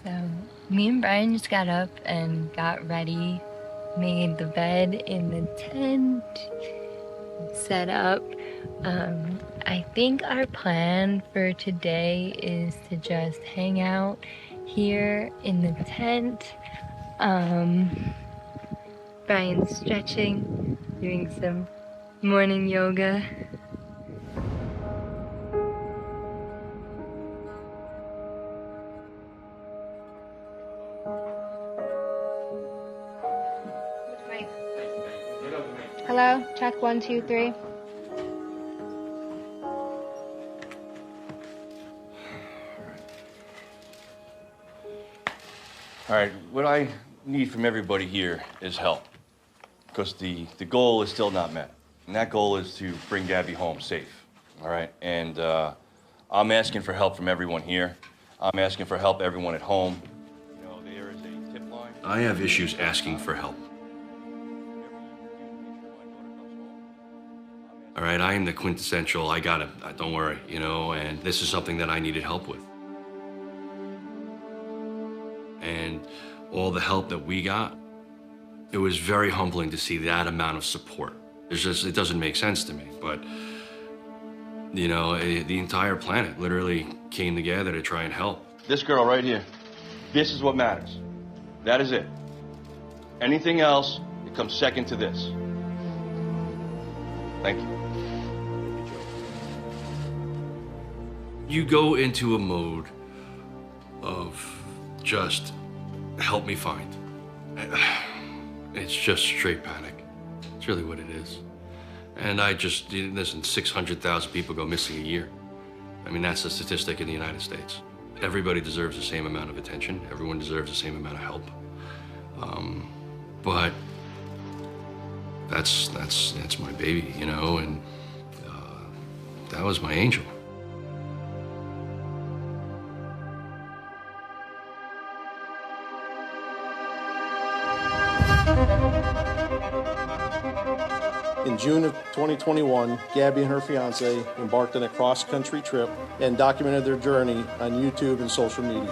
So me and Brian just got up and got ready, made the bed in the tent, set up. I think our plan for today is to just hang out here in the tent. Brian's stretching, doing some morning yoga. Hello, check 1, 2, 3. All right, what I need from everybody here is help, because the goal is still not met. And that goal is to bring Gabby home safe, all right? And I'm asking for help from everyone here. I'm asking for help everyone at home. You know, there is a tip line. I have issues asking for help. All right, I am the quintessential, I got it, don't worry, you know, and this is something that I needed help with. And all the help that we got, it was very humbling to see that amount of support. It doesn't make sense to me, but you know, the entire planet literally came together to try and help. This girl right here, this is what matters. That is it. Anything else, it comes second to this. Thank you. You go into a mode of just help me find. It's just straight panic. It's really what it is. And listen, 600,000 people go missing a year. I mean, that's the statistic in the United States. Everybody deserves the same amount of attention. Everyone deserves the same amount of help. But that's my baby, you know, and that was my angel. In June of 2021, Gabby and her fiance embarked on a cross-country trip and documented their journey on YouTube and social media.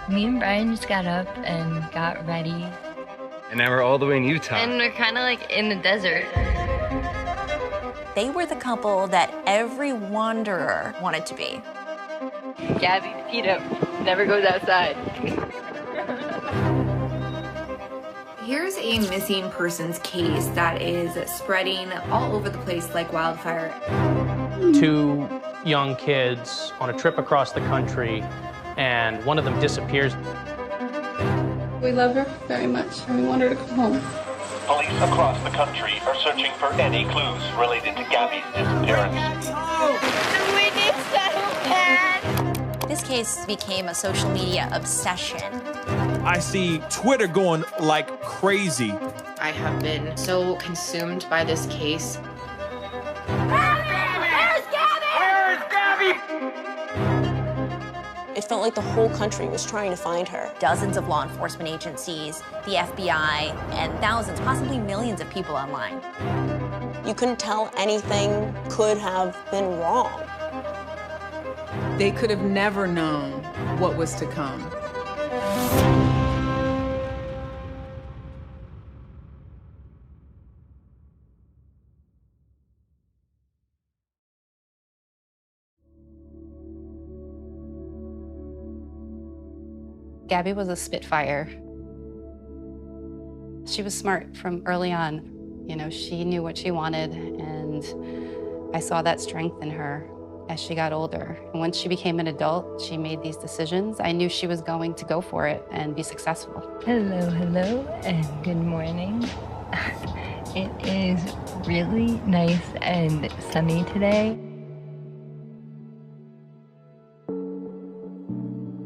Me and Brian just got up and got ready. And now we're all the way in Utah. And we're kind of like in the desert. They were the couple that every wanderer wanted to be. Gabby, PETITO, never goes outside. Here's a missing persons case that is spreading all over the place like wildfire. 2 young kids on a trip across the country, and one of them disappears. We love her very much, and we want her to come home. Police across the country are searching for any clues related to Gabby's disappearance. We need settlement! This case became a social media obsession. I see Twitter going like crazy. I have been so consumed by this case. Where's Gabby? Where's Gabby? It felt like the whole country was trying to find her. Dozens of law enforcement agencies, the FBI, and thousands, possibly millions of people online. You couldn't tell anything could have been wrong. They could have never known what was to come. Gabby was a Spitfire. She was smart from early on. You know, she knew what she wanted, and I saw that strength in her as she got older. And once she became an adult, she made these decisions. I knew she was going to go for it and be successful. Hello, hello, and good morning. It is really nice and sunny today.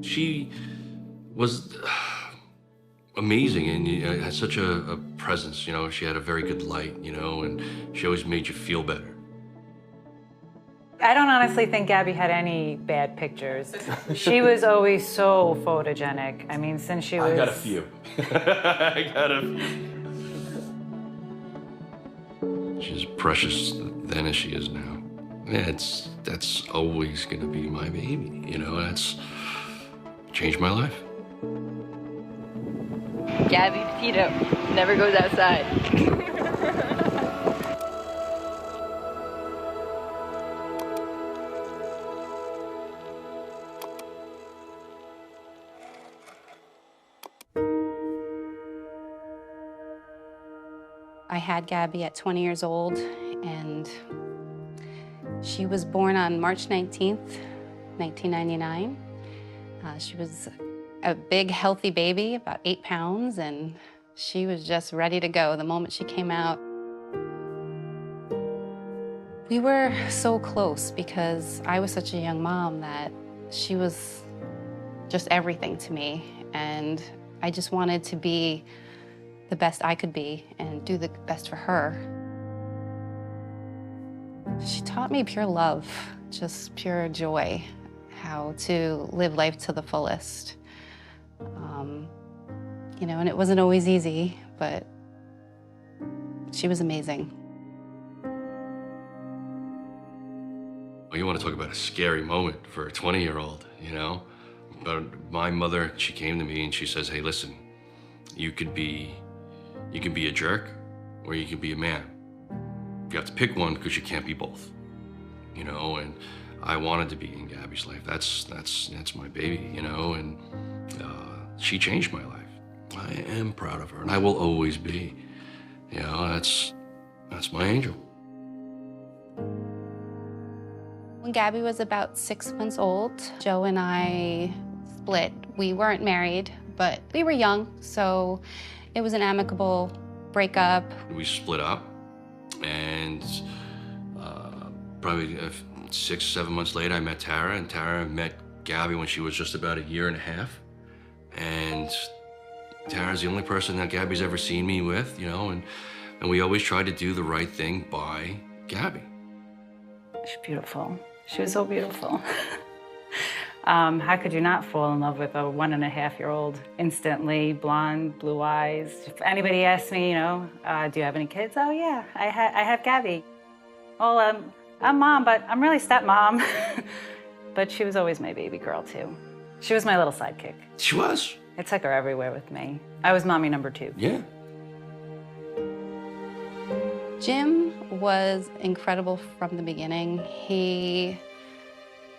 She was amazing, and had such a presence, you know. She had a very good light, you know, and she always made you feel better. I don't honestly think Gabby had any bad pictures. She was always so photogenic. I mean, since she was... I got a few. I got a few. She's precious then as she is now. Yeah, that's always gonna be my baby, you know. changed my life. Gabby Petito never goes outside. I had Gabby at 20 years old, and she was born on March 19th, 1999. She was a big, healthy baby, about 8 pounds, and she was just ready to go the moment she came out. We were so close because I was such a young mom that she was just everything to me, and I just wanted to be the best I could be and do the best for her. She taught me pure love, just pure joy, how to live life to the fullest. You know, and it wasn't always easy, but she was amazing. Well, you want to talk about a scary moment for a 20-year-old, you know? But my mother, she came to me and she says, hey, listen, you can be a jerk or you can be a man. You have to pick one because you can't be both, you know? And I wanted to be in Gabby's life. That's my baby, you know? And she changed my life. I am proud of her, and I will always be. You know, that's my angel. When Gabby was about 6 months old, Joe and I split. We weren't married, but we were young, so it was an amicable breakup. We split up, and probably 6, 7 months later, I met Tara, and Tara met Gabby when she was just about 1.5 years. And Tara's the only person that Gabby's ever seen me with, you know, and we always tried to do the right thing by Gabby. She's beautiful. She was so beautiful. How could you not fall in love with a 1.5-year-old instantly? Blonde, blue eyes. If anybody asks me, you know, do you have any kids? Oh yeah, I have Gabby. Well, I'm mom, but I'm really stepmom. But she was always my baby girl too. She was my little sidekick. She was. I took her everywhere with me. I was mommy number 2. Yeah. Jim was incredible from the beginning. He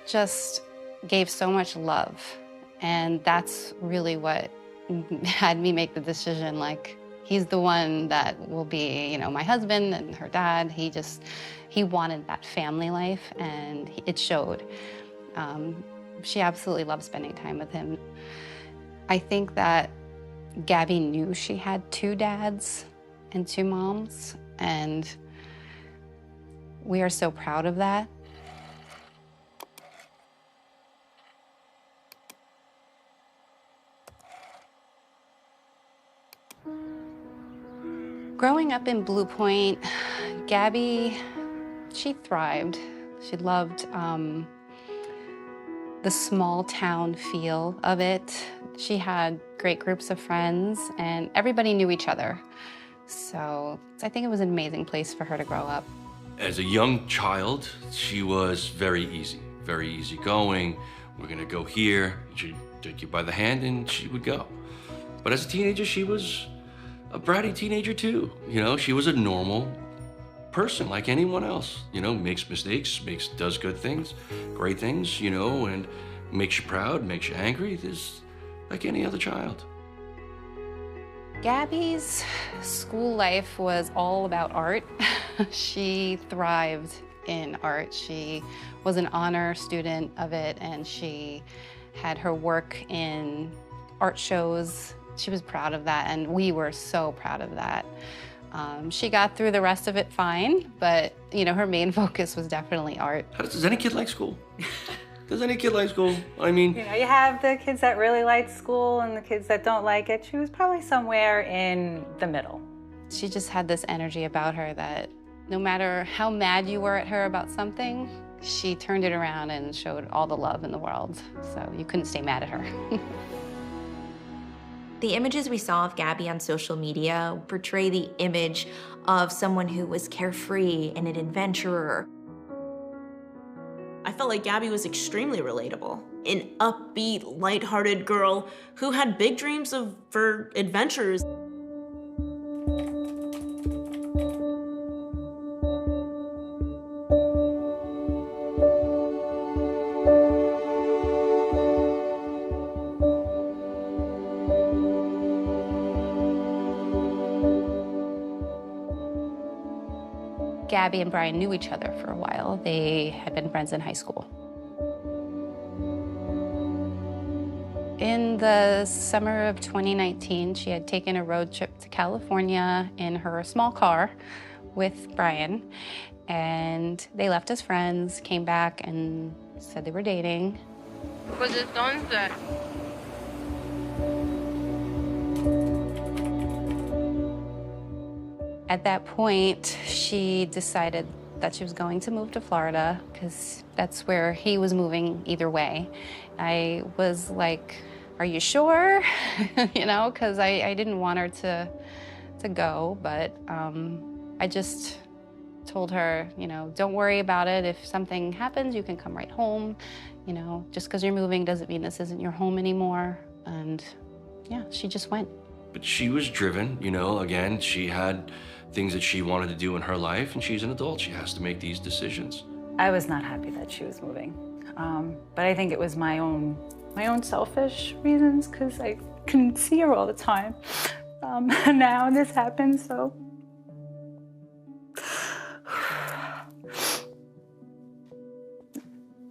just gave so much love, and that's really what had me make the decision, like, he's the one that will be, you know, my husband and her dad. He wanted that family life, and it showed. She absolutely loved spending time with him. I think that Gabby knew she had 2 dads and 2 moms, and we are so proud of that. Growing up in Blue Point, Gabby, she thrived. She loved the small town feel of it. She had great groups of friends, and everybody knew each other. So I think it was an amazing place for her to grow up. As a young child, she was very easygoing. We're gonna go here. She'd take you by the hand and she would go. But as a teenager, she was a bratty teenager too. You know, she was a normal person like anyone else. You know, makes mistakes, does good things, great things, you know, and makes you proud, makes you angry. There's like any other child. Gabby's school life was all about art. She thrived in art. She was an honor student of it, and she had her work in art shows. She was proud of that, and we were so proud of that. She got through the rest of it fine, but you know, her main focus was definitely art. Does any kid like school? Does any kid like school? I mean... You know, you have the kids that really like school and the kids that don't like it. She was probably somewhere in the middle. She just had this energy about her that no matter how mad you were at her about something, she turned it around and showed all the love in the world. So you couldn't stay mad at her. The images we saw of Gabby on social media portray the image of someone who was carefree and an adventurer. I felt like Gabby was extremely relatable. An upbeat, lighthearted girl who had big dreams for adventures. Gabby and Brian knew each other for a while. They had been friends in high school. In the summer of 2019, she had taken a road trip to California in her small car with Brian, and they left as friends, came back and said they were dating. Pues entonces. At that point, she decided that she was going to move to Florida because that's where he was moving either way. I was like, are you sure? You know, because I didn't want her to go, but I just told her, you know, don't worry about it. If something happens, you can come right home. You know, just because you're moving doesn't mean this isn't your home anymore. And yeah, she just went. But she was driven, you know, again, she had things that she wanted to do in her life, and she's an adult. She has to make these decisions. I was not happy that she was moving. But I think it was my own selfish reasons, because I couldn't see her all the time. And now this happened, so.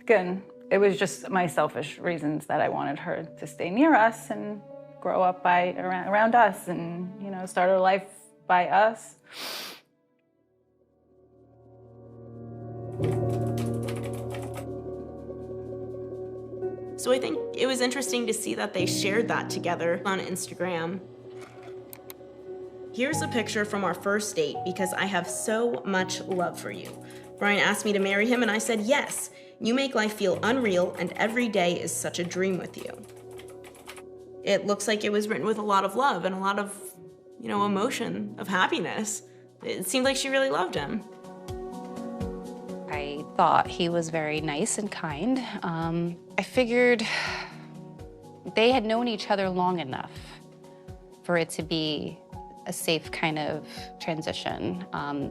Again, it was just my selfish reasons that I wanted her to stay near us and grow up around us and, you know, start her life by us. So I think it was interesting to see that they shared that together on Instagram. Here's a picture from our first date because I have so much love for you. Brian asked me to marry him and I said yes. You make life feel unreal and every day is such a dream with you. It looks like it was written with a lot of love and a lot of, you know, emotion, of happiness. It seemed like she really loved him. I thought he was very nice and kind. I figured they had known each other long enough for it to be a safe kind of transition,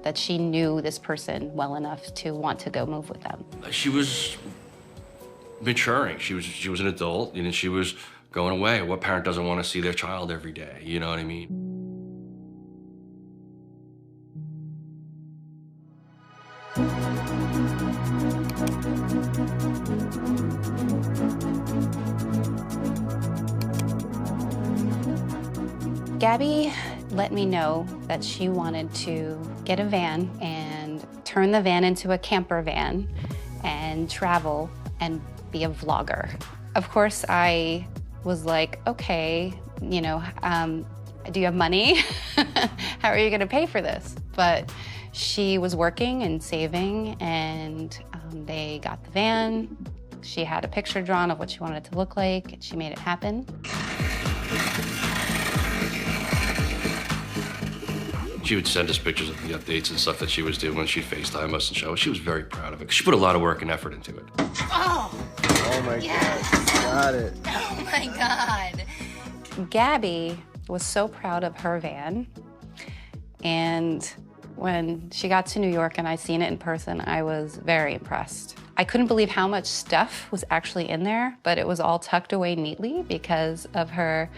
that she knew this person well enough to want to go move with them. She was maturing. She was an adult, and she was going away. What parent doesn't want to see their child every day? You know what I mean? Gabby let me know that she wanted to get a van and turn the van into a camper van and travel and be a vlogger. Of course, I was like, okay, you know, do you have money? How are you gonna pay for this? But she was working and saving, and they got the van. She had a picture drawn of what she wanted it to look like, and she made it happen. She would send us pictures of the updates and stuff that she was doing when she'd FaceTime us and show us. She was very proud of it. She put a lot of work and effort into it. Oh my Yes. God, got it. Oh my God. Gabby was so proud of her van, and when she got to New York and I seen it in person, I was very impressed. I couldn't believe how much stuff was actually in there, but it was all tucked away neatly because of her.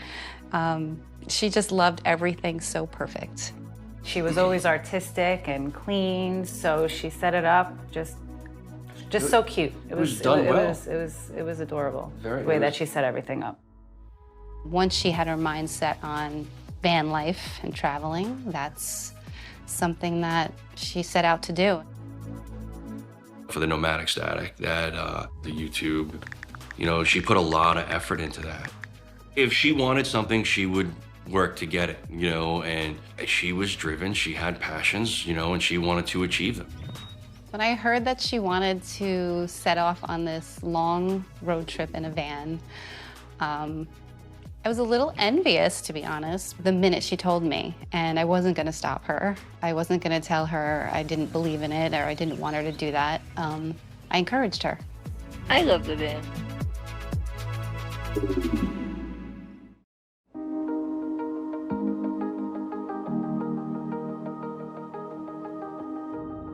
She just loved everything so perfect. She was always artistic and clean, so she set it up just so cute. It was done well. It was adorable, Very the way that she set everything up. Once she had her mind set on van life and traveling, that's something that she set out to do. For the nomadic static, the YouTube, you know, she put a lot of effort into that. If she wanted something, she would work to get it, you know, and she was driven, she had passions, you know, and she wanted to achieve them. When I heard that she wanted to set off on this long road trip in a van, I was a little envious, to be honest, the minute she told me, and I wasn't gonna stop her. I wasn't gonna tell her I didn't believe in it or I didn't want her to do that. I encouraged her. I love the band.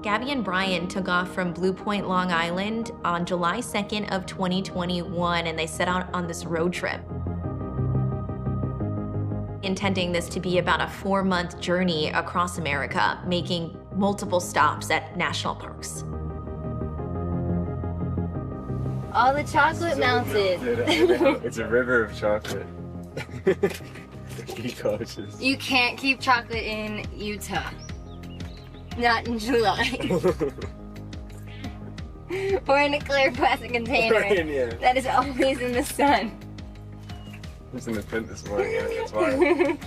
Gabby and Brian took off from Blue Point, Long Island on July 2nd of 2021, and they set out on this road trip, intending this to be about a 4-month journey across America, making multiple stops at national parks. All the chocolate mounted. It's a river of chocolate. Be cautious. You can't keep chocolate in Utah. Not in July. Or in a clear plastic container that is always in the sun. I was in the print this morning, that's why.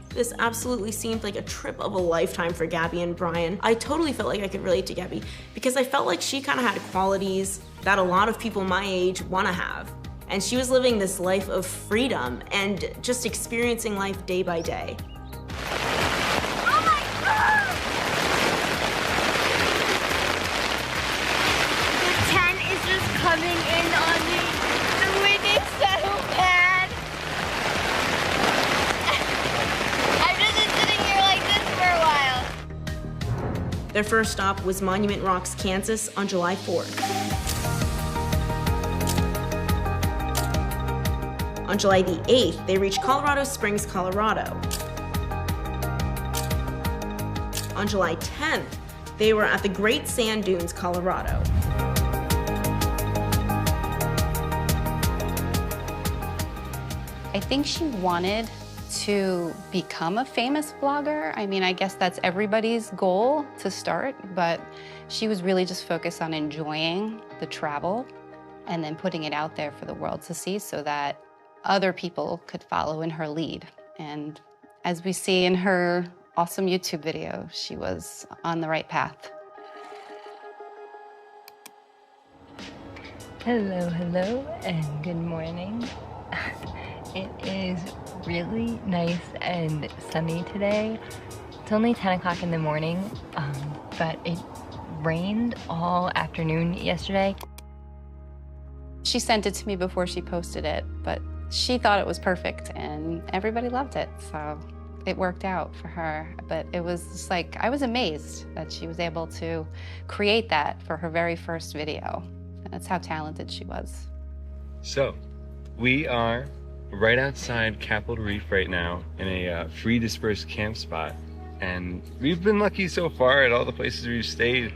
This absolutely seemed like a trip of a lifetime for Gabby and Brian. I totally felt like I could relate to Gabby because I felt like she kind of had qualities that a lot of people my age want to have. And she was living this life of freedom and just experiencing life day by day. Coming in on me. The wind is so bad. I've just been sitting here like this for a while. Their first stop was Monument Rocks, Kansas on July 4th. On July the 8th, they reached Colorado Springs, Colorado. On July 10th, they were at the Great Sand Dunes, Colorado. I think she wanted to become a famous vlogger. I mean, I guess that's everybody's goal to start, but she was really just focused on enjoying the travel and then putting it out there for the world to see so that other people could follow in her lead. And as we see in her awesome YouTube video, she was on the right path. Hello, hello, and good morning. It is really nice and sunny today. It's only 10 o'clock in the morning, but it rained all afternoon yesterday. She sent it to me before she posted it, but she thought it was perfect and everybody loved it, so it worked out for her. But it was just like, I was amazed that she was able to create that for her very first video. That's how talented she was. So, we are right outside Capitol Reef right now in a free dispersed camp spot. And we've been lucky so far at all the places we've stayed,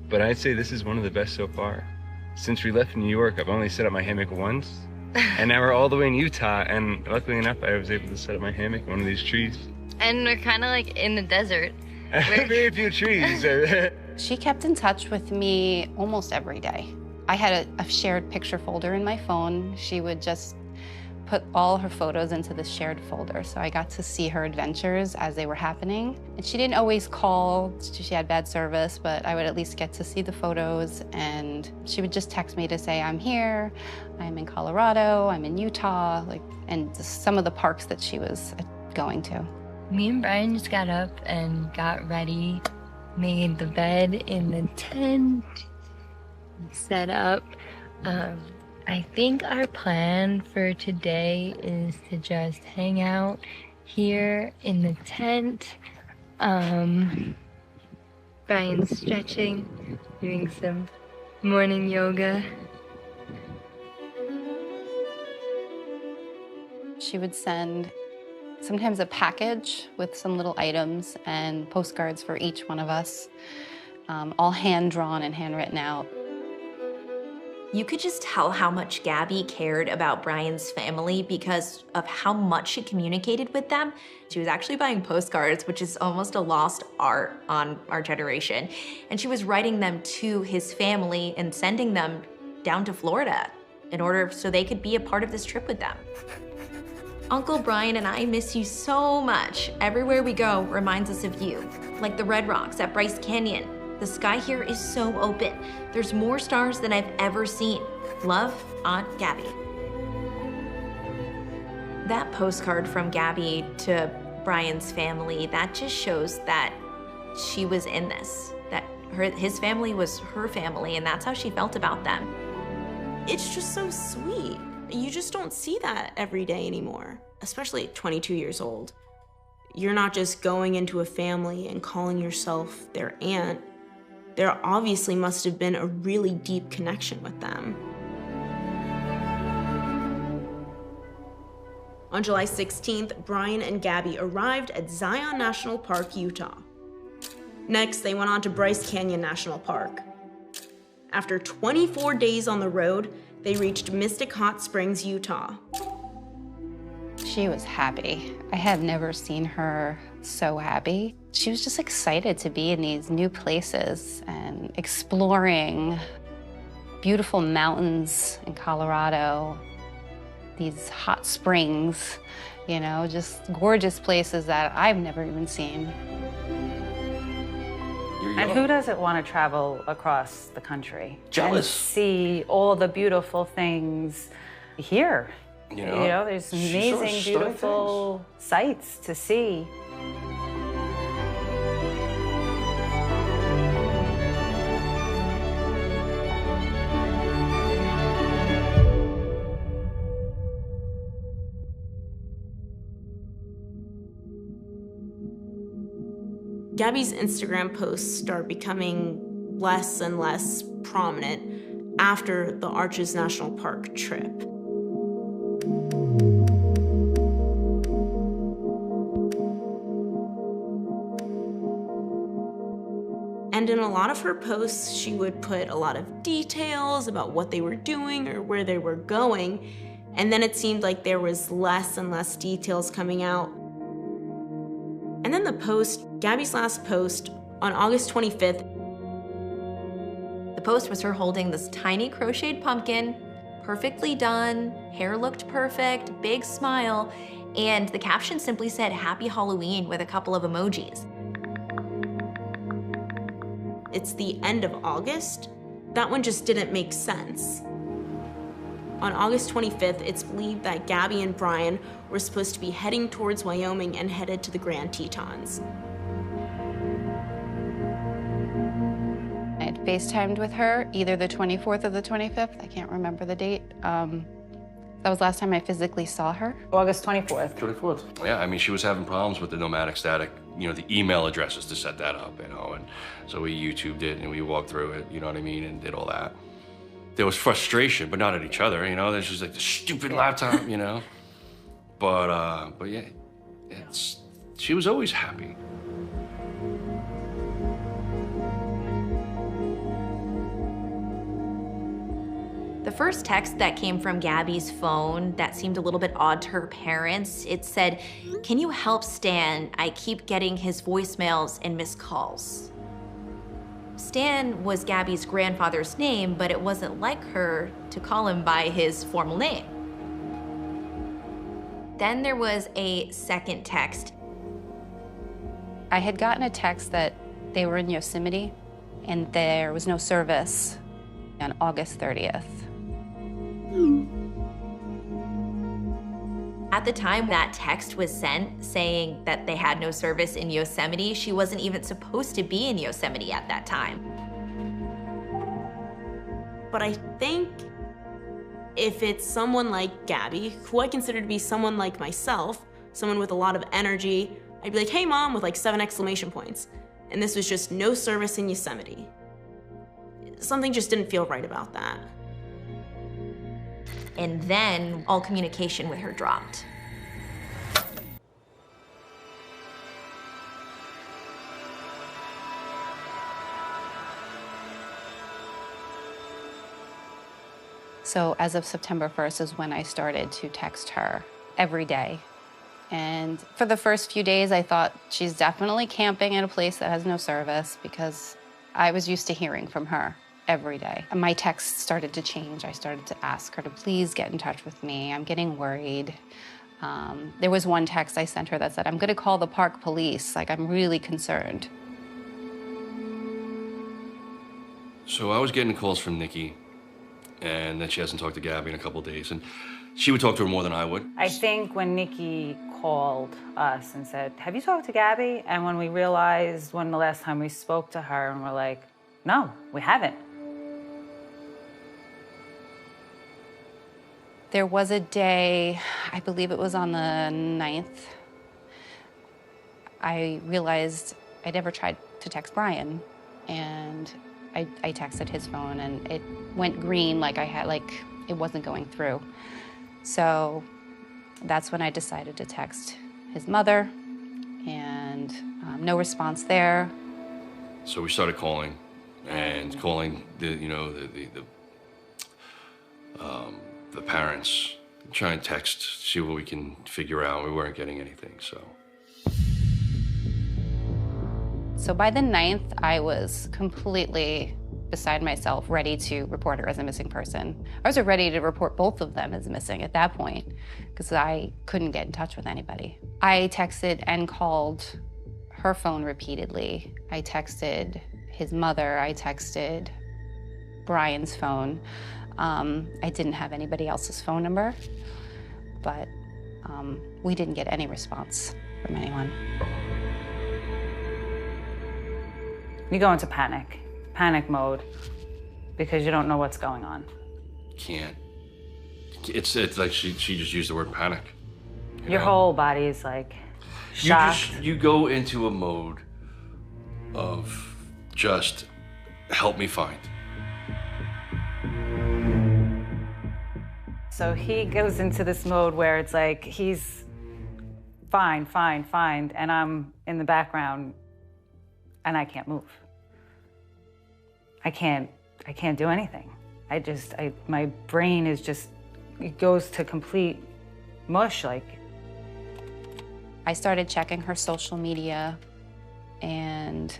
but I'd say this is one of the best so far. Since we left New York, I've only set up my hammock once, and now we're all the way in Utah, and luckily enough, I was able to set up my hammock in one of these trees. And we're kind of like in the desert. Very few trees. She kept in touch with me almost every day. I had a shared picture folder in my phone. She would just put all her photos into this shared folder, so I got to see her adventures as they were happening. And she didn't always call, she had bad service, but I would at least get to see the photos, and she would just text me to say, I'm here, I'm in Colorado, I'm in Utah, and just some of the parks that she was going to. Me and Brian just got up and got ready, made the bed in the tent, set up. I think our plan for today is to just hang out here in the tent. Brian's stretching, doing some morning yoga. She would send sometimes a package with some little items and postcards for each one of us, all hand-drawn and handwritten out. You could just tell how much Gabby cared about Brian's family because of how much she communicated with them. She was actually buying postcards, which is almost a lost art on our generation. And she was writing them to his family and sending them down to Florida in order so they could be a part of this trip with them. Uncle Brian and I miss you so much. Everywhere we go reminds us of you, like the Red Rocks at Bryce Canyon. The sky here is so open. There's more stars than I've ever seen. Love, Aunt Gabby. That postcard from Gabby to Brian's family, that just shows that she was in this, that His family was her family, and that's how she felt about them. It's just so sweet. You just don't see that every day anymore, especially at 22 years old. You're not just going into a family and calling yourself their aunt. There obviously must have been a really deep connection with them. On July 16th, Brian and Gabby arrived at Zion National Park, Utah. Next, they went on to Bryce Canyon National Park. After 24 days on the road, they reached Mystic Hot Springs, Utah. She was happy. I had never seen her so happy. She was just excited to be in these new places and exploring beautiful mountains in Colorado, these hot springs, you know, just gorgeous places that I've never even seen. And who doesn't want to travel across the country? Jealous. And see all the beautiful things here. You know, there's amazing, beautiful sights to see. Gabby's Instagram posts start becoming less and less prominent after the Arches National Park trip. And in a lot of her posts, she would put a lot of details about what they were doing or where they were going. And then it seemed like there was less and less details coming out. And then Gabby's last post on August 25th. The post was her holding this tiny crocheted pumpkin, perfectly done, hair looked perfect, big smile, and the caption simply said, "Happy Halloween," with a couple of emojis. It's the end of August. That one just didn't make sense. On August 25th, it's believed that Gabby and Brian were supposed to be heading towards Wyoming and headed to the Grand Tetons. I had FaceTimed with her either the 24th or the 25th. I can't remember the date. That was the last time I physically saw her. August 24th. 24th. Yeah, I mean, she was having problems with the nomadic static, you know, the email addresses to set that up, you know, and so we YouTubed it and we walked through it, you know what I mean, and did all that. There was frustration, but not at each other, you know, there's just like the stupid laptop, you know. But yeah, she was always happy. The first text that came from Gabby's phone that seemed a little bit odd to her parents, it said, "Can you help Stan? I keep getting his voicemails and missed calls." Stan was Gabby's grandfather's name, but it wasn't like her to call him by his formal name. Then there was a second text. I had gotten a text that they were in Yosemite and there was no service on August 30th. At the time that text was sent saying that they had no service in Yosemite, she wasn't even supposed to be in Yosemite at that time. But I think if it's someone like Gabby, who I consider to be someone like myself, someone with a lot of energy, I'd be like, "Hey mom," with like 7 exclamation points. And this was just no service in Yosemite. Something just didn't feel right about that. And then all communication with her dropped. So as of September 1st is when I started to text her every day. And for the first few days, I thought she's definitely camping in a place that has no service because I was used to hearing from her every day. And my texts started to change. I started to ask her to please get in touch with me. I'm getting worried. There was one text I sent her that said, "I'm gonna call the park police. Like, I'm really concerned." So I was getting calls from Nikki, and then she hasn't talked to Gabby in a couple of days, and she would talk to her more than I would. I think when Nikki called us and said, "Have you talked to Gabby?" And when we realized when the last time we spoke to her and we're like, No, we haven't. There was a day, I believe it was on the 9th, I realized I never tried to text Brian, and I texted his phone, and it went green, like it wasn't going through. So that's when I decided to text his mother, and no response there. So we started calling, and calling the parents, try and text, see what we can figure out. We weren't getting anything, so. So by the 9th, I was completely beside myself, ready to report her as a missing person. I was ready to report both of them as missing at that point, because I couldn't get in touch with anybody. I texted and called her phone repeatedly. I texted his mother, I texted Brian's phone. I didn't have anybody else's phone number, but we didn't get any response from anyone. You go into panic mode, because you don't know what's going on. Can't. It's like she just used the word panic. Your whole body is like shocked. You go into a mode of just help me find. So he goes into this mode where it's like he's find, and I'm in the background and I can't move. I can't do anything. My brain is just, it goes to complete mush. Like, I started checking her social media, and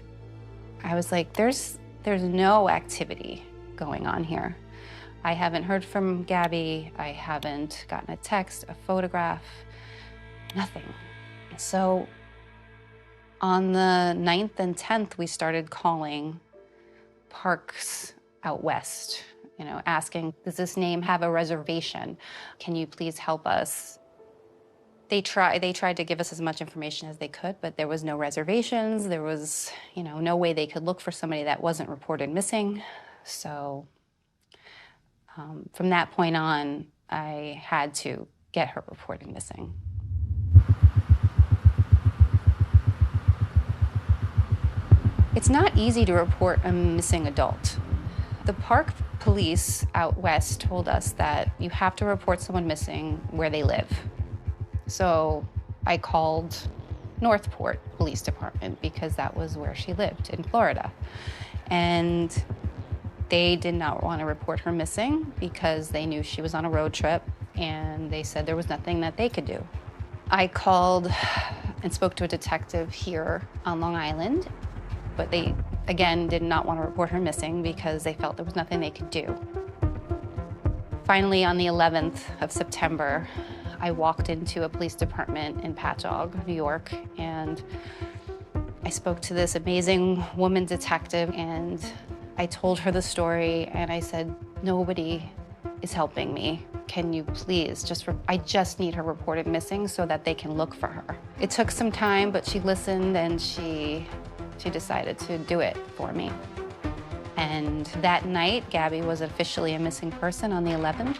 I was like, there's no activity going on here. I haven't heard from Gabby. I haven't gotten a text, a photograph, nothing. So on the 9th and 10th, we started calling parks out west, asking, does this name have a reservation? Can you please help us? They tried to give us as much information as they could, but there was no reservations. There was, no way they could look for somebody that wasn't reported missing. So from that point on, I had to get her reported missing. It's not easy to report a missing adult. The park police out west told us that you have to report someone missing where they live. So I called Northport Police Department because that was where she lived, in Florida. And they did not want to report her missing because they knew she was on a road trip, and they said there was nothing that they could do. I called and spoke to a detective here on Long Island, but they, again, did not want to report her missing because they felt there was nothing they could do. Finally, on the 11th of September, I walked into a police department in Patchogue, New York, and I spoke to this amazing woman detective, and I told her the story, and I said, nobody is helping me. Can you please I just need her reported missing so that they can look for her. It took some time, but she listened, and she decided to do it for me. And that night, Gabby was officially a missing person on the 11th.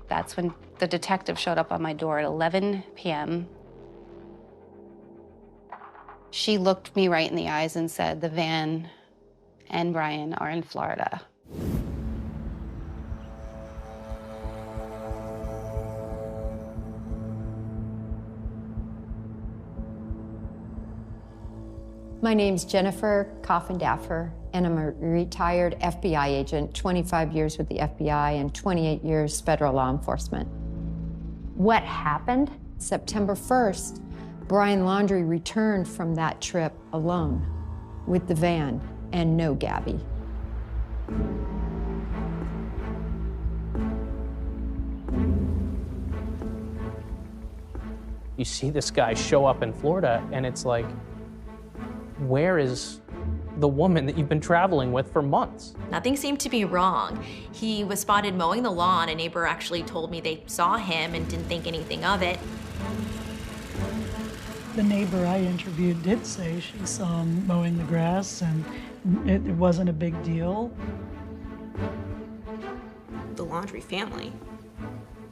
That's when the detective showed up on my door at 11 p.m. She looked me right in the eyes and said, the van and Brian are in Florida. My name's Jennifer Coffin-Daffer, and I'm a retired FBI agent, 25 years with the FBI and 28 years federal law enforcement. What happened? September 1st, Brian Laundrie returned from that trip alone with the van and no Gabby. You see this guy show up in Florida, and it's like, where is the woman that you've been traveling with for months? Nothing seemed to be wrong. He was spotted mowing the lawn. A neighbor actually told me they saw him and didn't think anything of it. The neighbor I interviewed did say she saw him mowing the grass and it wasn't a big deal. The Laundrie family.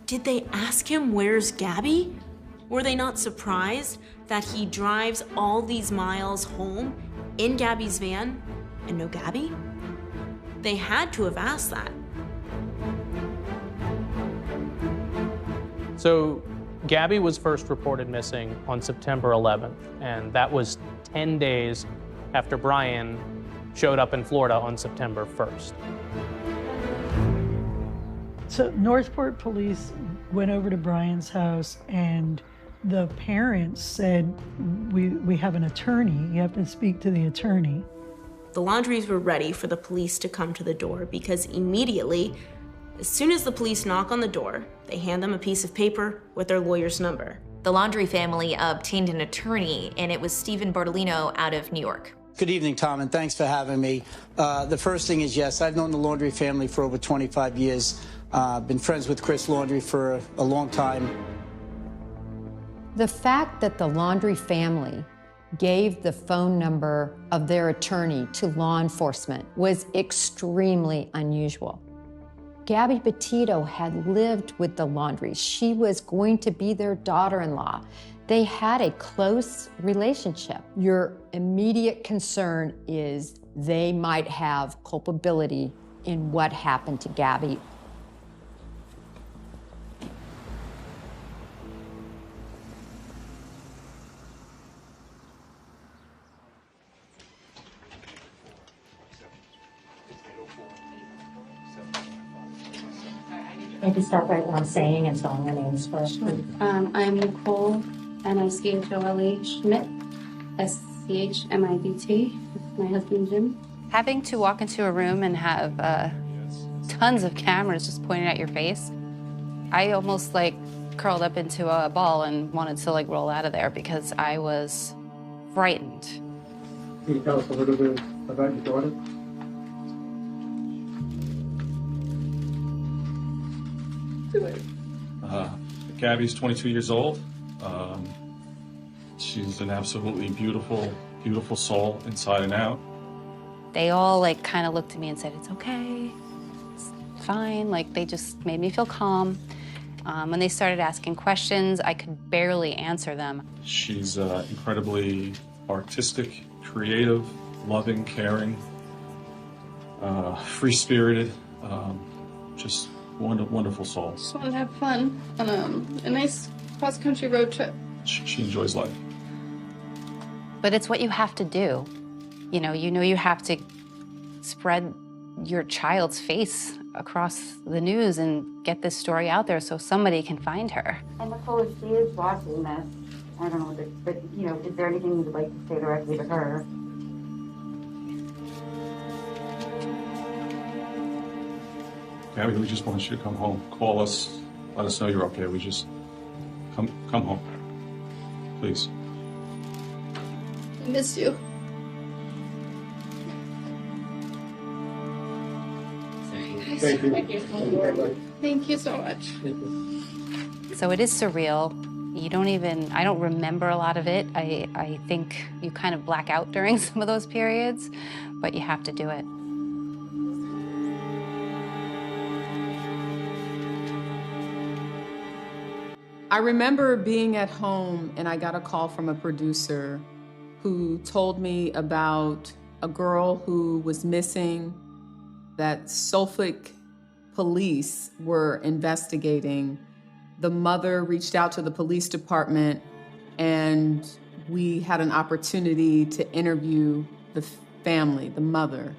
Did they ask him where's Gabby? Were they not surprised that he drives all these miles home in Gabby's van and no Gabby? They had to have asked that. So Gabby was first reported missing on September 11th, and that was 10 days after Brian showed up in Florida on September 1st. So Northport police went over to Brian's house and the parents said, we have an attorney, you have to speak to the attorney. The Laundries were ready for the police to come to the door because immediately, as soon as the police knock on the door, they hand them a piece of paper with their lawyer's number. The Laundrie family obtained an attorney, and it was Stephen Bartolino out of New York. Good evening, Tom, and thanks for having me. The first thing is, yes, I've known the Laundrie family for over 25 years. Been friends with Chris Laundrie for a long time. The fact that the Laundrie family gave the phone number of their attorney to law enforcement was extremely unusual. Gabby Petito had lived with the Laundries. She was going to be their daughter-in-law. They had a close relationship. Your immediate concern is they might have culpability in what happened to Gabby. I can start right where I'm saying and spelling your names first. Sure. I'm Nicole, Nichole Schmidt, SCHMIDT, my husband Jim. Having to walk into a room and have tons of cameras just pointing at your face, I almost like curled up into a ball and wanted to like roll out of there because I was frightened. Can you tell us a little bit about your daughter? Gabby's 22 years old. She's an absolutely beautiful, beautiful soul inside and out. They all like kind of looked at me and said, it's okay, it's fine. Like they just made me feel calm. When they started asking questions, I could barely answer them. She's incredibly artistic, creative, loving, caring, free-spirited, just wonderful soul. Just want to have fun on a nice cross-country road trip. She enjoys life. But it's what you have to do. You know you have to spread your child's face across the news and get this story out there so somebody can find her. And Nicole, if she is watching this, I don't know, but you know, is there anything you would like to say directly to her? Gabby, we just want you to come home. Call us, let us know you're okay. We just come home, please. I miss you. Sorry, guys. Thank you. Thank you so much. So it is surreal. I don't remember a lot of it. I think you kind of black out during some of those periods, but you have to do it. I remember being at home and I got a call from a producer who told me about a girl who was missing, that Suffolk police were investigating. The mother reached out to the police department and we had an opportunity to interview the family, the mother.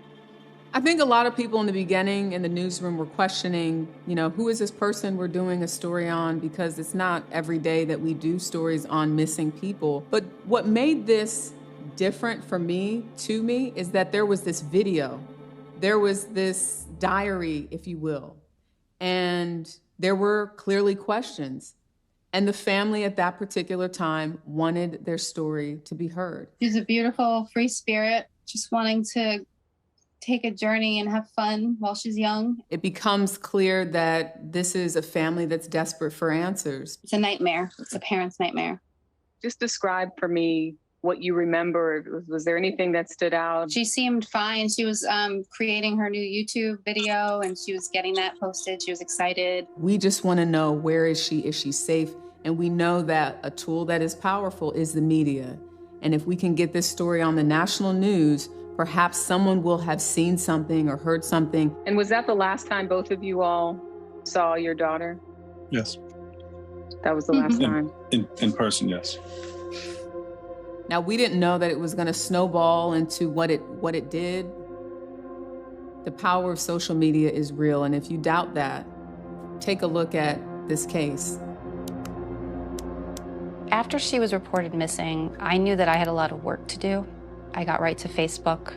I think a lot of people in the beginning in the newsroom were questioning, who is this person we're doing a story on? Because it's not every day that we do stories on missing people. But what made this different to me, is that there was this video. There was this diary, if you will. And there were clearly questions. And the family at that particular time wanted their story to be heard. She's a beautiful, free spirit, just wanting to take a journey and have fun while she's young. It becomes clear that this is a family that's desperate for answers. It's a nightmare. It's a parent's nightmare. Just describe for me what you remember. Was there anything that stood out? She seemed fine. She was creating her new YouTube video and she was getting that posted. She was excited. We just want to know, where is she? Is she safe? And we know that a tool that is powerful is the media. And if we can get this story on the national news, perhaps someone will have seen something or heard something. And was that the last time both of you all saw your daughter? Yes. That was the last time? In person, yes. Now, we didn't know that it was going to snowball into what it did. The power of social media is real, and if you doubt that, take a look at this case. After she was reported missing, I knew that I had a lot of work to do. I got right to Facebook.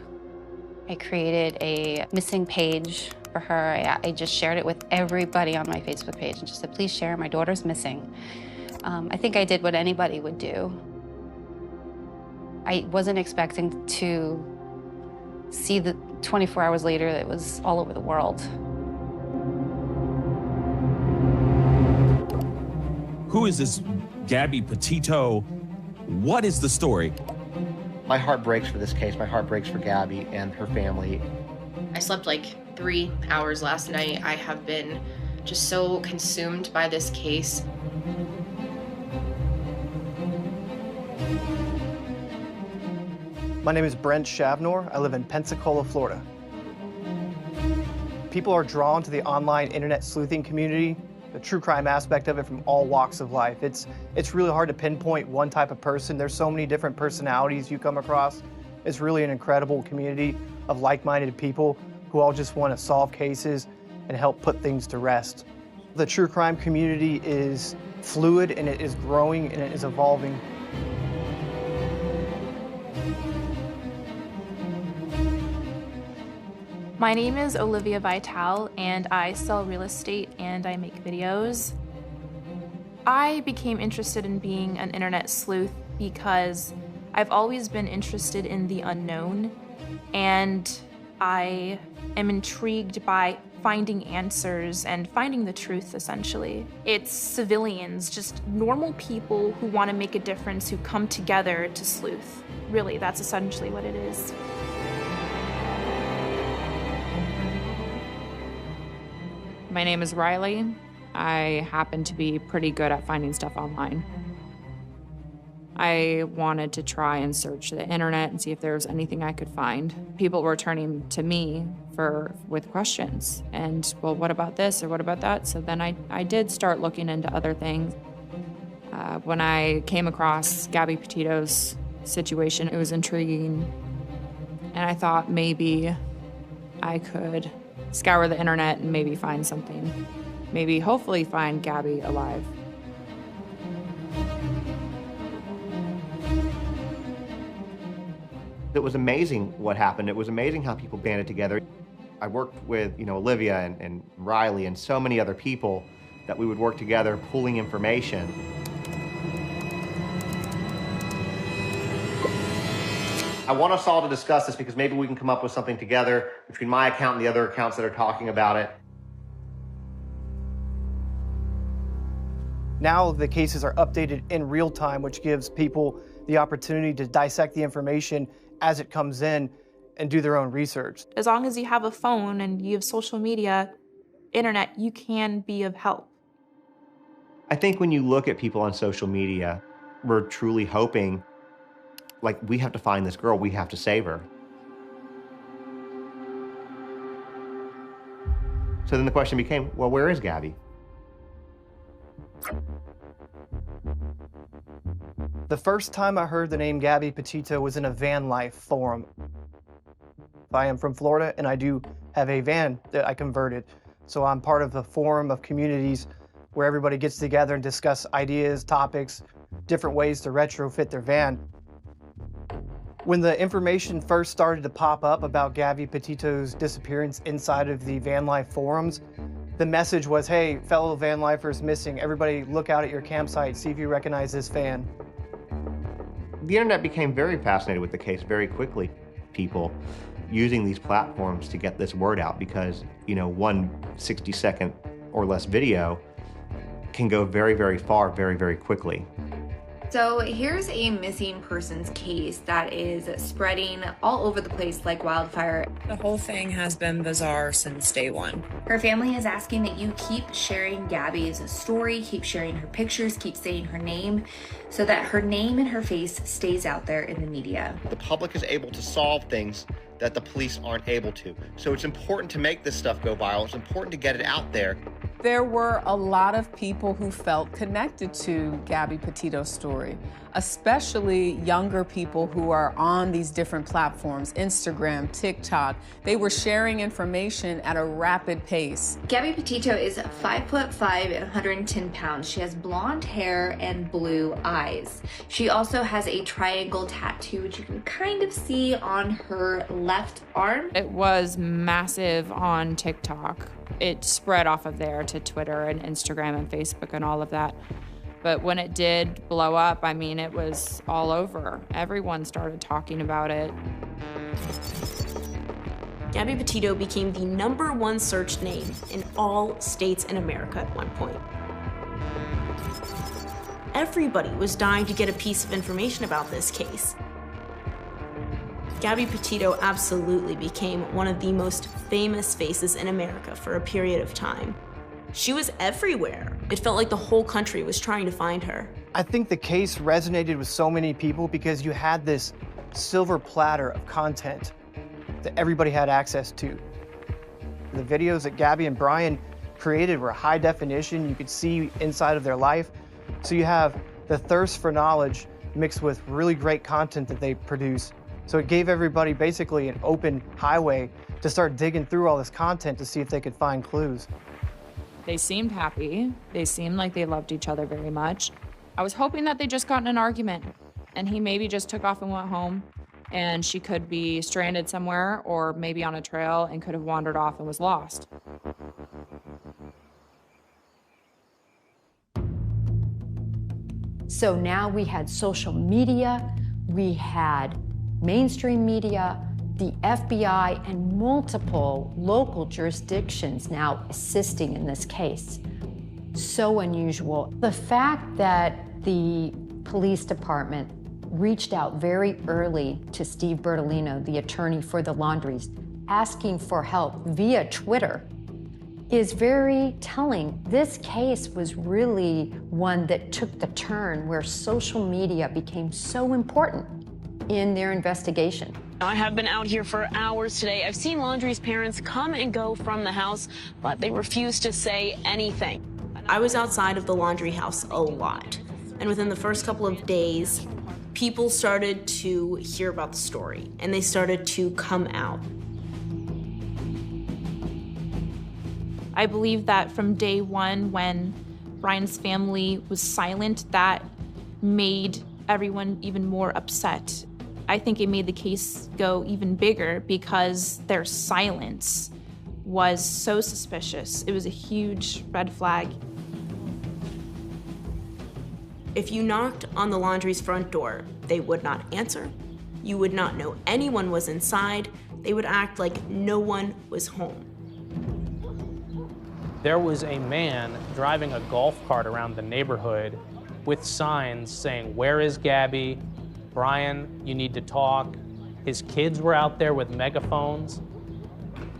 I created a missing page for her. I just shared it with everybody on my Facebook page and just said, please share, my daughter's missing. I think I did what anybody would do. I wasn't expecting to see the 24 hours later that it was all over the world. Who is this Gabby Petito? What is the story? My heart breaks for this case. My heart breaks for Gabby and her family. I slept like 3 hours last night. I have been just so consumed by this case. My name is Brent Shavnor. I live in Pensacola, Florida. People are drawn to the online internet sleuthing community, the true crime aspect of it, from all walks of life. It's really hard to pinpoint one type of person. There's so many different personalities you come across. It's really an incredible community of like-minded people who all just want to solve cases and help put things to rest. The true crime community is fluid, and it is growing, and it is evolving. My name is Olivia Vital, and I sell real estate and I make videos. I became interested in being an internet sleuth because I've always been interested in the unknown, and I am intrigued by finding answers and finding the truth, essentially. It's civilians, just normal people who want to make a difference, who come together to sleuth. Really, that's essentially what it is. My name is Riley. I happen to be pretty good at finding stuff online. I wanted to try and search the internet and see if there was anything I could find. People were turning to me with questions and, well, what about this or what about that? So then I did start looking into other things. When I came across Gabby Petito's situation, it was intriguing. And I thought maybe I could scour the internet and maybe find something. Maybe hopefully find Gabby alive. It was amazing what happened. It was amazing how people banded together. I worked with, Olivia and Riley and so many other people that we would work together pulling information. I want us all to discuss this because maybe we can come up with something together between my account and the other accounts that are talking about it. Now the cases are updated in real time, which gives people the opportunity to dissect the information as it comes in and do their own research. As long as you have a phone and you have social media, internet, you can be of help. I think when you look at people on social media, we're truly hoping, like, we have to find this girl, we have to save her. So then the question became, well, where is Gabby? The first time I heard the name Gabby Petito was in a van life forum. I am from Florida and I do have a van that I converted. So I'm part of a forum of communities where everybody gets together and discuss ideas, topics, different ways to retrofit their van. When the information first started to pop up about Gabby Petito's disappearance inside of the van life forums, the message was, hey, fellow van lifers missing, everybody look out at your campsite, see if you recognize this van. The internet became very fascinated with the case very quickly. People using these platforms to get this word out because, one 60-second or less video can go very, very far, very, very quickly. So here's a missing persons case that is spreading all over the place like wildfire. The whole thing has been bizarre since day one. Her family is asking that you keep sharing Gabby's story, keep sharing her pictures, keep saying her name, so that her name and her face stays out there in the media. The public is able to solve things that the police aren't able to. So it's important to make this stuff go viral. It's important to get it out there. There were a lot of people who felt connected to Gabby Petito's story, especially younger people who are on these different platforms, Instagram, TikTok. They were sharing information at a rapid pace. Gabby Petito is 5'5" and 110 pounds. She has blonde hair and blue eyes. She also has a triangle tattoo, which you can kind of see on her left arm. It was massive on TikTok. It spread off of there to Twitter and Instagram and Facebook and all of that. But when it did blow up, I mean, it was all over. Everyone started talking about it. Gabby Petito became the #1 searched name in all states in America at one point. Everybody was dying to get a piece of information about this case. Gabby Petito absolutely became one of the most famous faces in America for a period of time. She was everywhere. It felt like the whole country was trying to find her. I think the case resonated with so many people because you had this silver platter of content that everybody had access to. The videos that Gabby and Brian created were high definition. You could see inside of their life. So you have the thirst for knowledge mixed with really great content that they produce. So it gave everybody basically an open highway to start digging through all this content to see if they could find clues. They seemed happy. They seemed like they loved each other very much. I was hoping that they just got in an argument and he maybe just took off and went home and she could be stranded somewhere or maybe on a trail and could have wandered off and was lost. So now we had social media, we had mainstream media, the FBI, and multiple local jurisdictions now assisting in this case. So unusual. The fact that the police department reached out very early to Steve Bertolino, the attorney for the Laundries, asking for help via Twitter is very telling. This case was really one that took the turn where social media became so important in their investigation. I have been out here for hours today. I've seen Laundrie's parents come and go from the house, but they refuse to say anything. I was outside of the Laundrie house a lot, and within the first couple of days, people started to hear about the story, and they started to come out. I believe that from day one, when Brian's family was silent, that made everyone even more upset. I think it made the case go even bigger because their silence was so suspicious. It was a huge red flag. If you knocked on the Laundrie's front door, they would not answer. You would not know anyone was inside. They would act like no one was home. There was a man driving a golf cart around the neighborhood with signs saying, "Where is Gabby? Brian, you need to talk." His kids were out there with megaphones.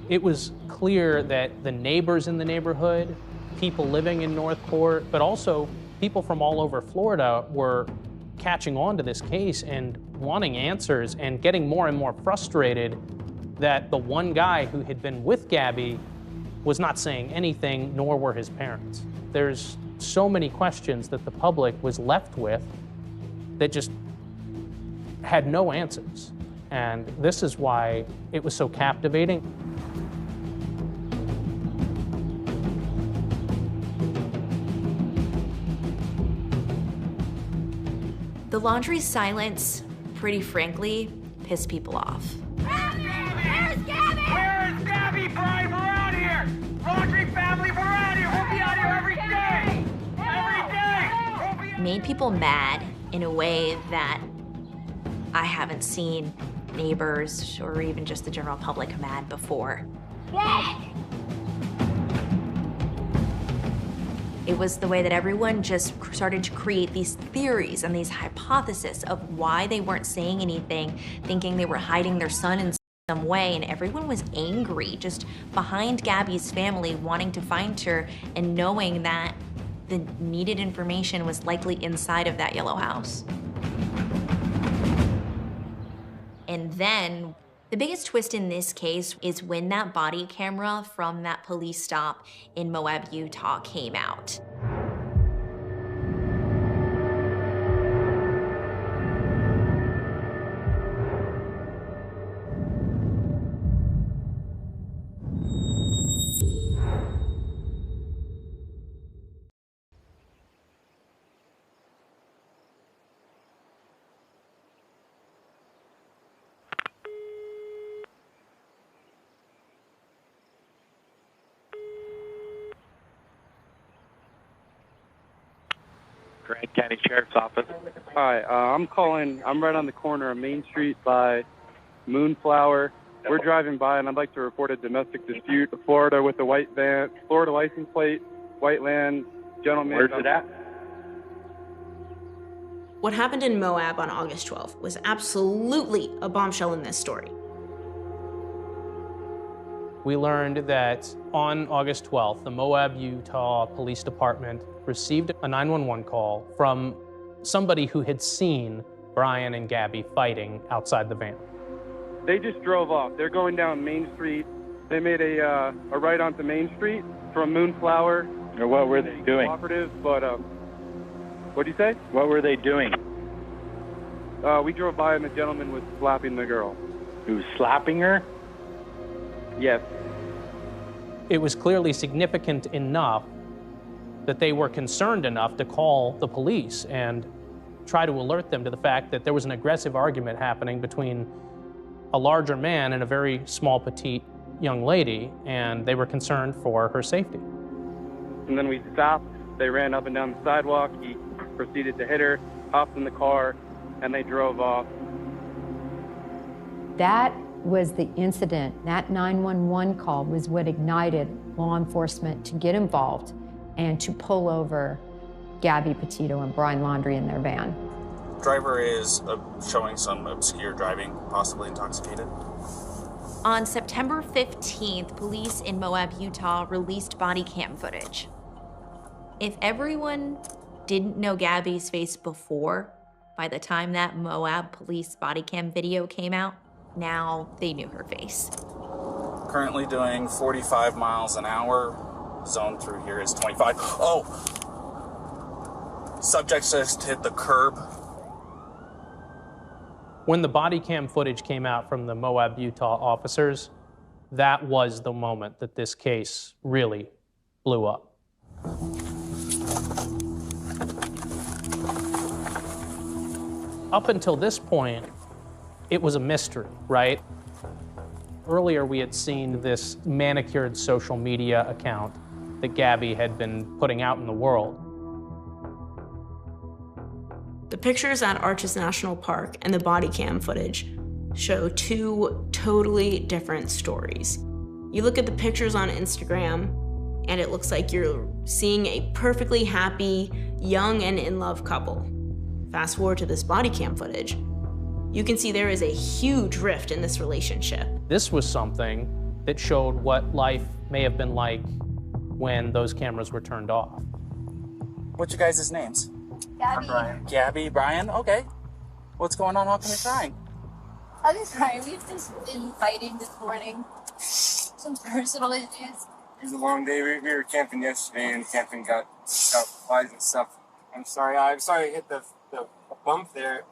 It was clear that the neighbors in the neighborhood, people living in Northport, but also people from all over Florida were catching on to this case and wanting answers and getting more and more frustrated that the one guy who had been with Gabby was not saying anything, nor were his parents. There's so many questions that the public was left with that just had no answers. And this is why it was so captivating. The Laundrie's silence, pretty frankly, pissed people off. Where's Gabby? Where is Gabby, Brian? We're out here! Laundrie family, we're out here! We'll be out here every day! Every day! Made people mad in a way that I haven't seen neighbors or even just the general public mad It was the way that everyone just started to create these theories and these hypotheses of why they weren't saying anything, thinking they were hiding their son in some way, and everyone was angry, just behind Gabby's family, wanting to find her and knowing that the needed information was likely inside of that yellow house. And then the biggest twist in this case is when that body camera from that police stop in Moab, Utah came out. Grant County Sheriff's Office. Hi, I'm calling. I'm right on the corner of Main Street by Moonflower. We're driving by, and I'd like to report a domestic dispute. Florida with a white van, Florida license plate, white land, gentleman. Where's it at? What happened in Moab on August 12th was absolutely a bombshell in this story. We learned that on August 12th, the Moab, Utah Police Department received a 911 call from somebody who had seen Brian and Gabby fighting outside the van. They just drove off. They're going down Main Street. They made a right onto Main Street from Moonflower. Or what were they doing? Cooperative, but what'd you say? What were they doing? We drove by and the gentleman was slapping the girl. He was slapping her? Yes. It was clearly significant enough that they were concerned enough to call the police and try to alert them to the fact that there was an aggressive argument happening between a larger man and a very small, petite young lady, and they were concerned for her safety. And then we stopped. They ran up and down the sidewalk. He proceeded to hit her, hopped in the car, and they drove off. That was the incident. That 911 call was what ignited law enforcement to get involved and to pull over Gabby Petito and Brian Laundrie in their van. Driver is showing some obscure driving, possibly intoxicated. On September 15th, police in Moab, Utah released body cam footage. If everyone didn't know Gabby's face before, by the time that Moab police body cam video came out, now they knew her face. Currently doing 45 miles an hour. Zone through here is 25. Oh! Subject just hit the curb. When the body cam footage came out from the Moab, Utah officers, that was the moment that this case really blew up. Up until this point, it was a mystery, right? Earlier, we had seen this manicured social media account that Gabby had been putting out in the world. The pictures at Arches National Park and the body cam footage show two totally different stories. You look at the pictures on Instagram, and it looks like you're seeing a perfectly happy, young and in love couple. Fast forward to this body cam footage, you can see there is a huge rift in this relationship. This was something that showed what life may have been like when those cameras were turned off. What's your guys' names? Gabby. Brian. Gabby, Brian, okay. What's going on? How come you're crying? I'm just sorry. We've just been fighting this morning. Some personal issues. It was a long day. We were camping yesterday, and camping got flies and stuff. I'm sorry I hit the bump there.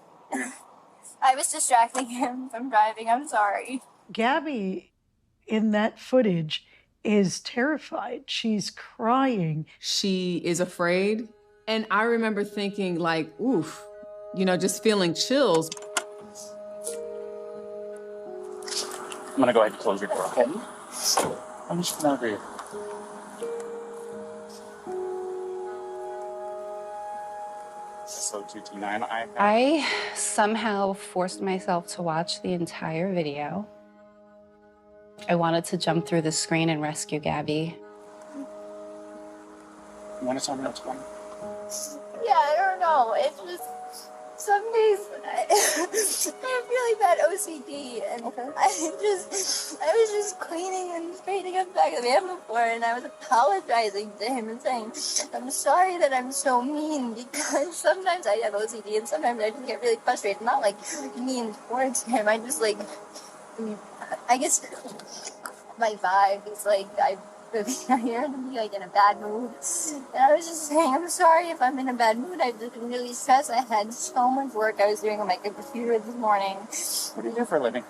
I was distracting him from driving. I'm sorry. Gabby, in that footage, is terrified. She's crying. She is afraid. And I remember thinking like, oof, you know, just feeling chills. I'm gonna go ahead and close your door, okay? I'm just gonna over here. So 229, I somehow forced myself to watch the entire video. I wanted to jump through the screen and rescue Gabby. You want to tell me what's going on? Yeah, I don't know. It's just some days I have really bad OCD, and I was just cleaning and straightening up back of the van before, and I was apologizing to him and saying, I'm sorry that I'm so mean, because sometimes I have OCD and sometimes I just get really frustrated. Not like mean towards him. I just like, I guess my vibe is like I hear him be like in a bad mood. And I was just saying, I'm sorry if I'm in a bad mood. I've just been really stressed. I had so much work I was doing on my computer this morning. What do you do for a living?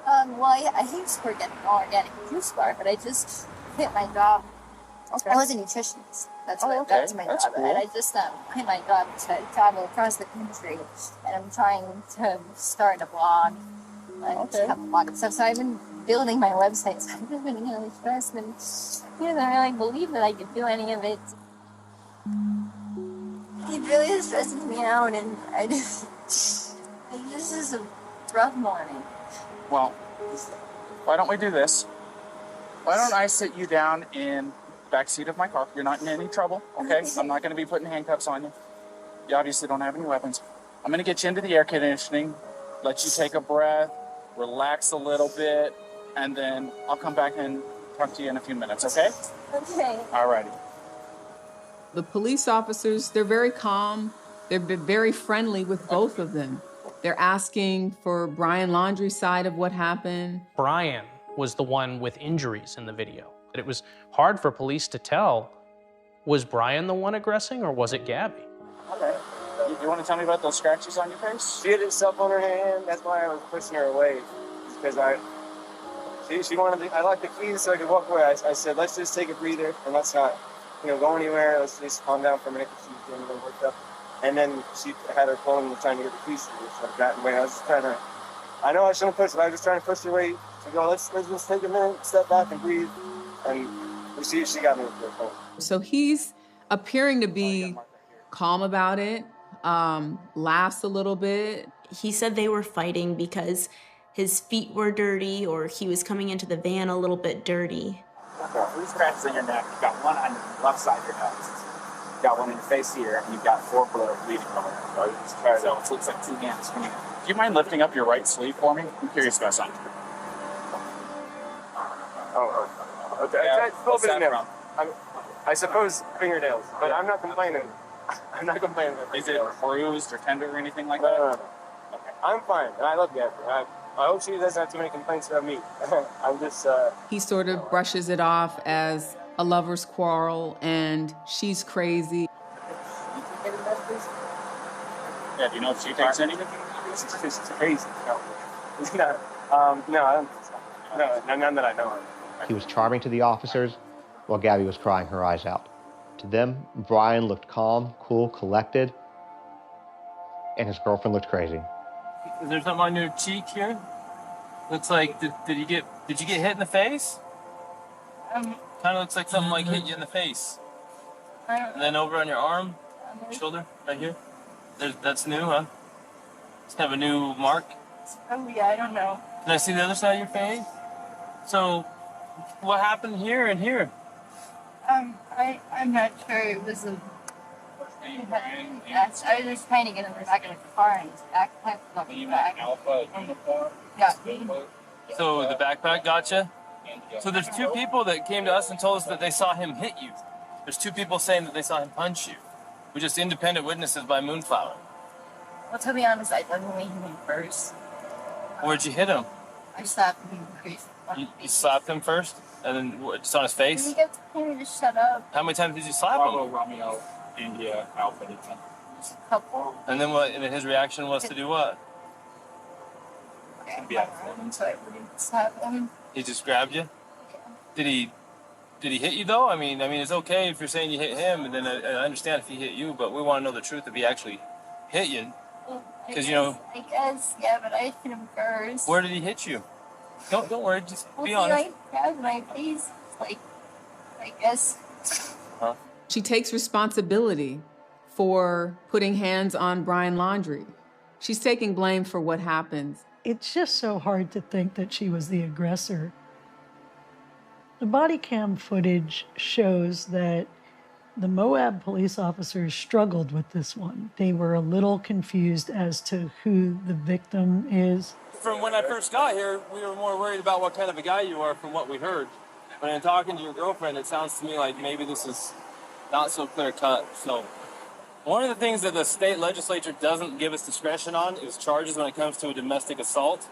Well, I used to work at an organic juice bar, but I just quit my job. Okay. I was a nutritionist. That's Oh, what okay. that's my That's job. cool. And I just quit my job to travel across the country. And I'm trying to start a blog. And have a blog and stuff. So I've been building my website. So I've just been really stressed, and he doesn't really believe that I could do any of it. It really stresses me out, and I just this is a rough morning. Well, why don't we do this? Why don't I sit you down in the back seat of my car? You're not in any trouble, okay? I'm not going to be putting handcuffs on you. You obviously don't have any weapons. I'm going to get you into the air conditioning, let you take a breath, relax a little bit, and then I'll come back and talk to you in a few minutes, okay? Okay. All righty. The police officers, they're very calm. They've been very friendly with both of them. They're asking for Brian Laundrie's side of what happened. Brian was the one with injuries in the video. It was hard for police to tell, was Brian the one aggressing or was it Gabby? Okay. You want to tell me about those scratches on your face? She had her cell phone in her hand. That's why I was pushing her away, because she wanted I locked the keys so I could walk away. I said, let's just take a breather and let's not, go anywhere. Let's just calm down for a minute because she was getting a little worked up. And then she had her phone and was trying to get the keys to me, so I got away. I was just trying to, I know I shouldn't push, but I was just trying to push her away to go, let's just take a minute, step back and breathe. And she got me with her phone. So he's appearing to be calm about it, laughs a little bit. He said they were fighting because his feet were dirty or he was coming into the van a little bit dirty. Okay. 3 scratches on your neck. You've got one on your left side of your nose. You've got one in your face here, and you've got 4 bleeding over there. So it looks like 2 hands. Do you mind lifting up your right sleeve for me? I'm curious about something. Okay. Yeah, It's a little what's bit of that nails. I suppose fingernails, but I'm not complaining. I'm not complaining. Is it bruised or tender or anything like that? No. Okay. I'm fine, and I love Gabby. I hope she doesn't have too many complaints about me. I'm just, He sort of brushes it off as a lover's quarrel and she's crazy. Yeah, do you know if she takes anything? She's crazy. No. No, I don't think so. No, none that I know of. He was charming to the officers, while Gabby was crying her eyes out. To them, Brian looked calm, cool, collected, and his girlfriend looked crazy. Is there something on your cheek here? Looks like, did you get hit in the face? Kind of looks like something like hit you in the face. And then over on your arm, shoulder, right here. That's new, huh? It's kind of a new mark. Oh yeah, I don't know. Can I see the other side of your face? So, what happened here and here? I'm not sure. It was a. Yes, I was just trying to get in the back of the car and his backpack was on the back. Yeah. So the backpack got you? So there's 2 people that came to us and told us that they saw him hit you. There's 2 people saying that they saw him punch you. We're just independent witnesses by Moonflower. Well, to be honest, I didn't hit him first. Where'd you hit him? I slapped him first. You slapped him first? And then what, just on his face? Can you get him to shut up? How many times did you slap him? Romeo, India, Alpha. A couple. And then what? And then his reaction was to do what? So I wouldn't slap him. He just grabbed you? Did he hit you though? I mean, it's okay if you're saying you hit him, and then I understand if he hit you, but we want to know the truth if he actually hit you. Because I guess, yeah, but I hit him first. Where did he hit you? Don't worry, just be He honest. like grabbed my face, like, I guess. Huh? She takes responsibility for putting hands on Brian Laundrie. She's taking blame for what happened. It's just so hard to think that she was the aggressor. The body cam footage shows that The Moab police officers struggled with this one. They were a little confused as to who the victim is. From when I first got here, we were more worried about what kind of a guy you are from what we heard. But in talking to your girlfriend, it sounds to me like maybe this is not so clear cut. So one of the things that the state legislature doesn't give us discretion on is charges when it comes to a domestic assault.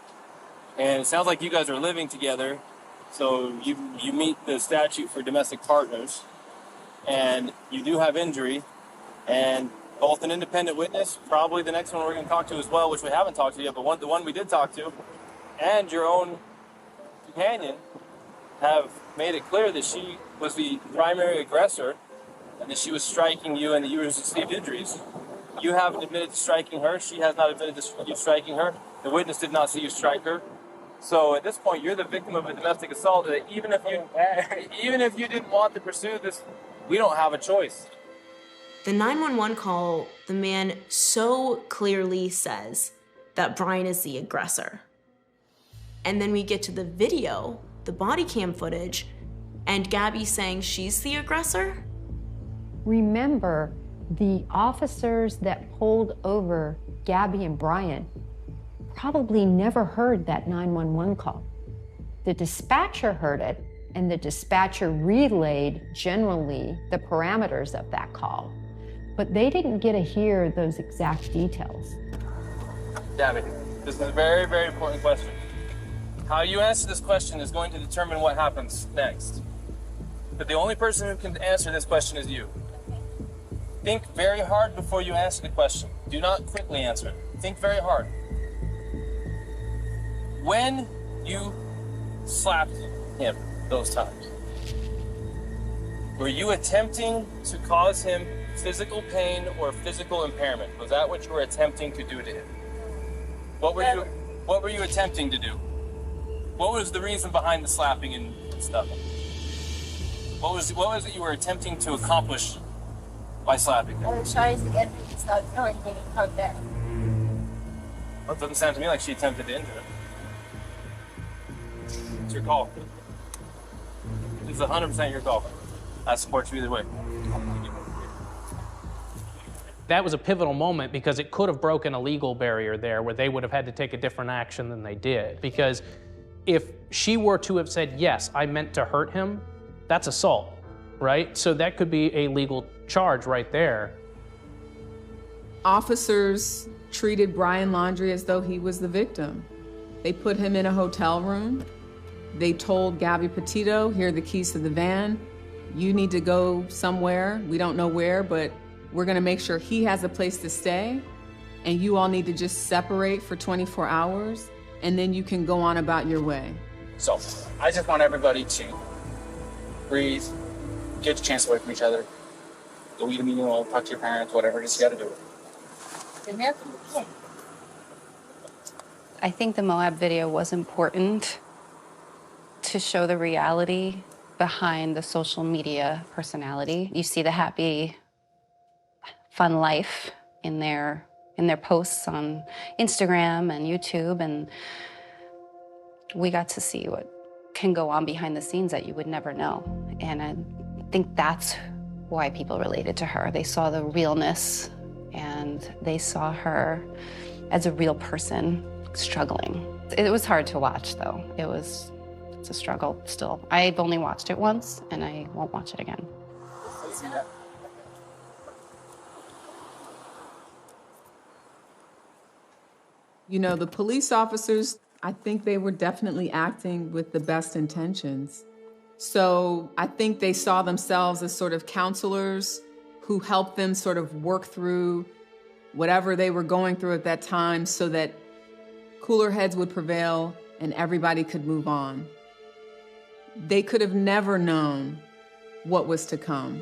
And it sounds like you guys are living together, so you meet the statute for domestic partners, and you do have injury, and both an independent witness, probably the next one we're going to talk to as well, which we haven't talked to yet, but the one we did talk to, and your own companion have made it clear that she was the primary aggressor and that she was striking you and that you received injuries. You haven't admitted to striking her. She has not admitted to you striking her. The witness did not see you strike her. So at this point, you're the victim of a domestic assault. That even if you didn't want to pursue this, we don't have a choice. The 911 call, the man so clearly says that Brian is the aggressor. And then we get to the video, the body cam footage, and Gabby saying she's the aggressor. Remember, the officers that pulled over Gabby and Brian probably never heard that 911 call. The dispatcher heard it, and the dispatcher relayed generally the parameters of that call, but they didn't get to hear those exact details. Gabby, this is a very, very important question. How you answer this question is going to determine what happens next. But the only person who can answer this question is you. Think very hard before you answer the question. Do not quickly answer it. Think very hard. When you slapped him those times, were you attempting to cause him physical pain or physical impairment? Was that what you were attempting to do to him? What were you attempting to do? What was the reason behind the slapping and stuff? What was it you were attempting to accomplish by slapping him? I was trying to get him to stop killing me from there. Well, it doesn't sound to me like she attempted to injure him. It's your call. It's 100% your call. I support you either way. That was a pivotal moment because it could have broken a legal barrier there where they would have had to take a different action than they did. Because if she were to have said, yes, I meant to hurt him, that's assault, right? So that could be a legal charge right there. Officers treated Brian Laundrie as though he was the victim. They put him in a hotel room. They told Gabby Petito, here are the keys to the van. You need to go somewhere. We don't know where, but we're gonna make sure he has a place to stay. And you all need to just separate for 24 hours, and then you can go on about your way. So I just want everybody to breathe, get a chance away from each other. Go eat a meal, talk to your parents, whatever it is you gotta do. I think the Moab video was important to show the reality behind the social media personality. You see the happy, fun life in their posts on Instagram and YouTube, and we got to see what can go on behind the scenes that you would never know. And I think that's why people related to her. They saw the realness, and they saw her as a real person struggling. It was hard to watch, though. It's a struggle still. I've only watched it once, and I won't watch it again. You know, the police officers, I think they were definitely acting with the best intentions. So I think they saw themselves as sort of counselors who helped them sort of work through whatever they were going through at that time so that cooler heads would prevail and everybody could move on. They could have never known what was to come.